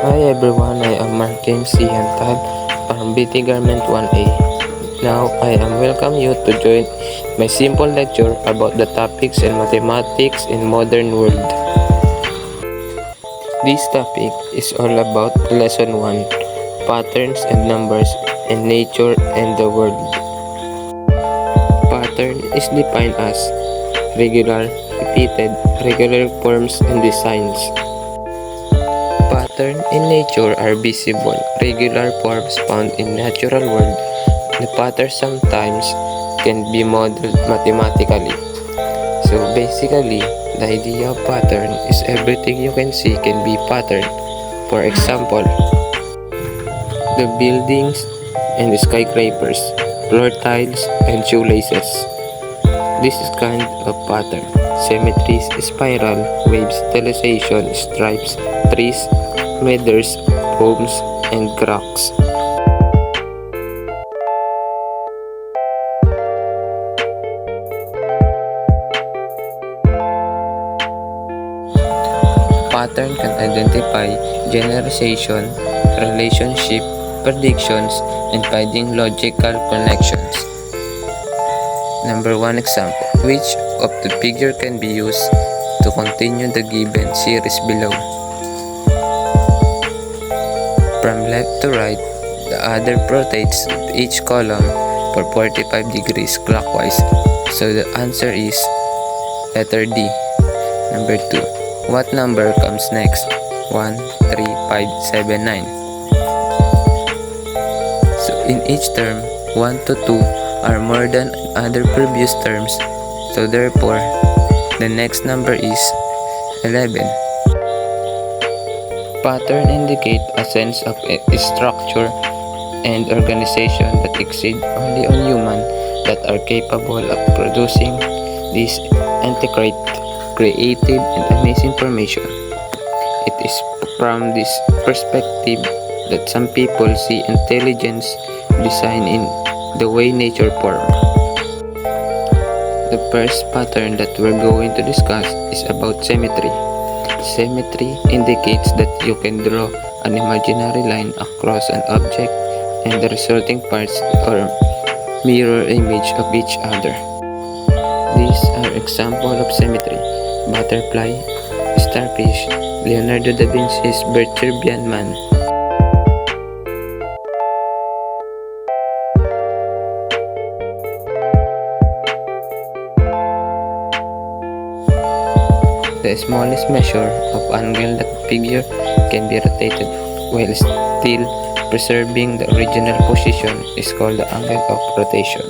Hi everyone, I am Mark James C. Hantal from BT Garment 1A. Now I am welcome you to join my simple lecture about the topics in mathematics in modern world. This topic is all about lesson 1, patterns and numbers in nature and the world. Pattern is defined as regular, repeated, regular forms and designs. Patterns in nature are visible, regular forms found in natural world. The pattern sometimes can be modeled mathematically. So basically, the idea of pattern is everything you can see can be pattern. For example, the buildings and the skyscrapers, floor tiles and shoelaces. This is kind of pattern. Symmetries, spiral, waves, sterilization, stripes, trees, feathers, poems, and cracks. Pattern can identify generalization, relationship, predictions, and finding logical connections. Number 1 example. Which of the figure can be used to continue the given series below? From left to right, the other rotates each column for 45 degrees clockwise. So the answer is letter D. Number 2. What number comes next? 1, 3, 5, 7, 9. So in each term, 1 to 2 are more than other previous terms. So therefore, the next number is 11. Pattern indicate a sense of structure and organization that exceed only on humans that are capable of producing this intricate, creative, and amazing formation. It is from this perspective that some people see intelligence design in the way nature forms. The first pattern that we're going to discuss is about symmetry. Symmetry indicates that you can draw an imaginary line across an object and the resulting parts are mirror image of each other. These are examples of symmetry: butterfly, starfish, Leonardo da Vinci's Vitruvian Man. The smallest measure of angle that figure can be rotated while still preserving the original position is called the angle of rotation.